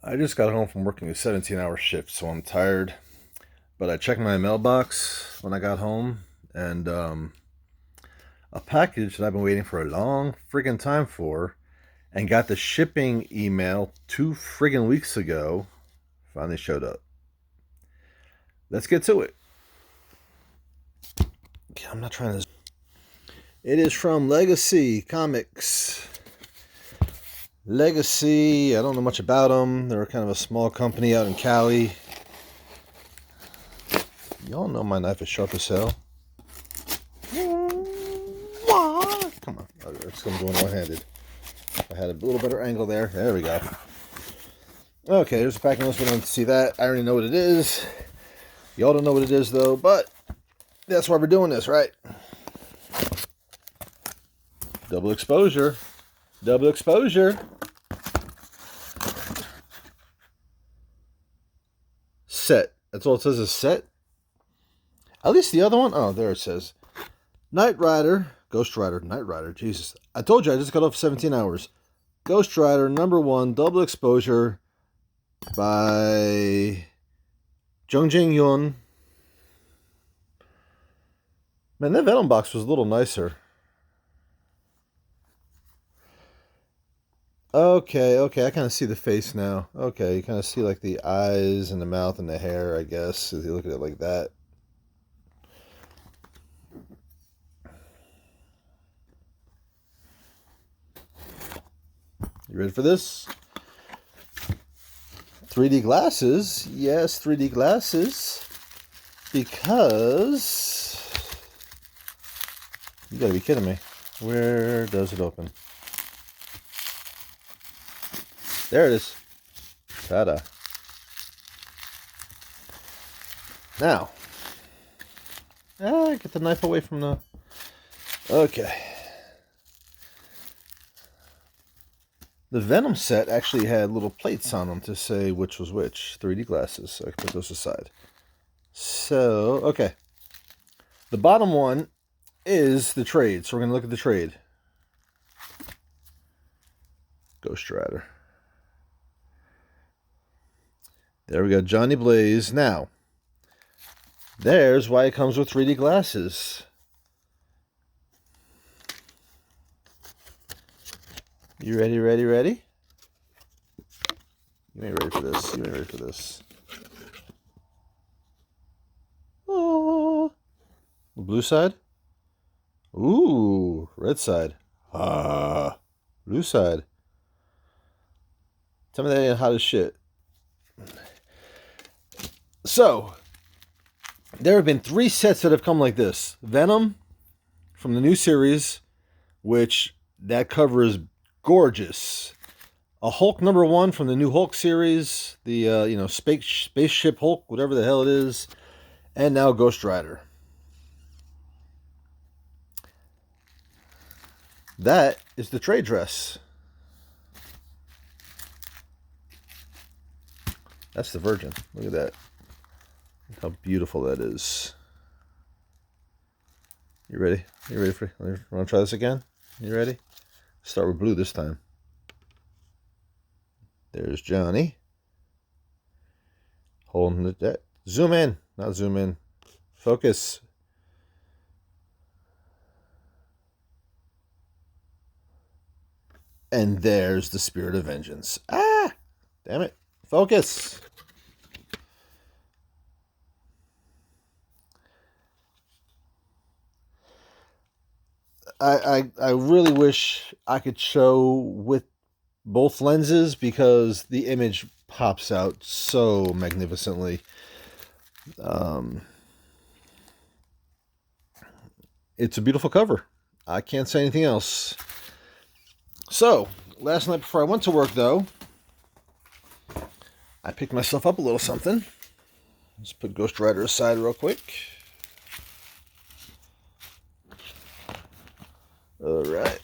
I just got home from working a 17-hour shift, so I'm tired. But I checked my mailbox when I got home, and a package that I've been waiting for a long friggin' time for, and got the shipping email 2 friggin' weeks ago, finally showed up. Let's get to it. Okay, I'm not trying to. It is from Legacy Comics. Legacy, I don't know much about them. They're kind of a small company out in Cali. Y'all know my knife is sharp as hell. Come on. It's going to go in one-handed. I had a little better angle there. There we go. Okay, there's a packing list. We don't see that. I already know what it is. Y'all don't know what it is, though, but that's why we're doing this, right? Double exposure. Double exposure. Set. That's all it says is set. At least the other one. Oh, there it says. Knight Rider. Ghost Rider. Knight Rider. Jesus. I told you I just got off 17 hours. Ghost Rider #1. Double exposure by Jung Jing Yun. Man, that Venom box was a little nicer. Okay, I kind of see the face now. Okay, you kind of see like the eyes and the mouth and the hair, I guess, if you look at it like that. You ready for this? 3D glasses. Yes, 3D glasses. Because... You gotta be kidding me. Where does it open? There it is. Ta-da. Now. Get the knife away from the... Okay. The Venom set actually had little plates on them to say which was which. 3D glasses. So I can put those aside. So, okay. The bottom one is the trade. So we're going to look at the trade. Ghost Rider. There we go. Johnny Blaze. Now, there's why it comes with 3D glasses. You ready? You ain't ready for this. You ain't ready for this. Oh. Blue side? Ooh, red side. Blue side. Tell me that ain't hot as shit. So, there have been 3 sets that have come like this. Venom from the new series, which that cover is gorgeous. A Hulk #1 from the new Hulk series, the spaceship Hulk, whatever the hell it is, and now Ghost Rider. That is the trade dress. That's the Virgin. Look at that. Look how beautiful that is. You ready? You ready for? Want to try this again? You ready? Start with blue this time. There's Johnny. Holding it. Zoom in. Not zoom in. Focus. And there's the Spirit of Vengeance. Ah! Damn it. Focus. I really wish I could show with both lenses because the image pops out so magnificently. It's a beautiful cover. I can't say anything else. So, last night before I went to work, though, I picked myself up a little something. Let's put Ghost Rider aside real quick. Alright.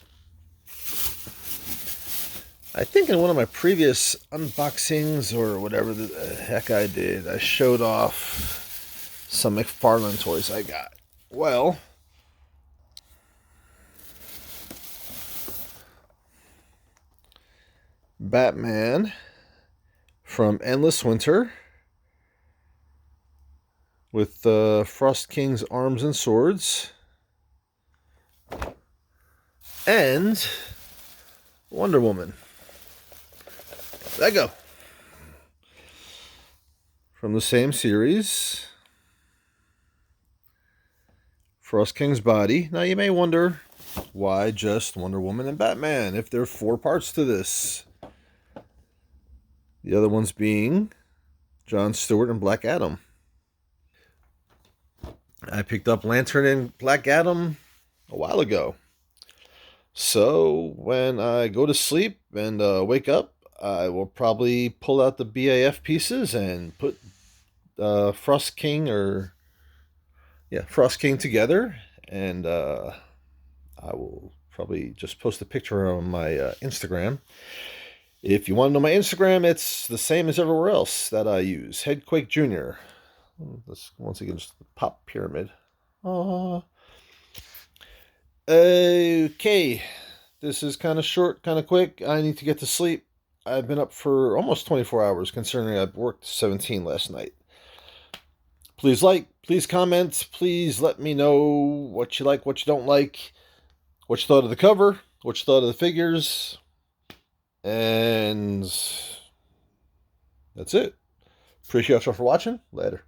I think in one of my previous unboxings or whatever the heck I did, I showed off some McFarlane toys I got. Well, Batman from Endless Winter with Frost King's Arms and Swords and Wonder Woman. There you go. From the same series, Frost King's body. Now you may wonder, why just Wonder Woman and Batman if there are 4 parts to this? The other ones being John Stewart and Black Adam. I picked up Lantern and Black Adam a while ago. So when I go to sleep and wake up, I will probably pull out the BAF pieces and put Frost King together, and I will probably just post a picture on my Instagram. If you want to know my Instagram, it's the same as everywhere else that I use. Headquake Jr. This, once again, just the pop pyramid. Okay. This is kind of short, kind of quick. I need to get to sleep. I've been up for almost 24 hours, considering I worked 17 last night. Please like, please comment, please let me know what you like, what you don't like, what you thought of the cover, what you thought of the figures. And that's it. Appreciate y'all for watching. Later.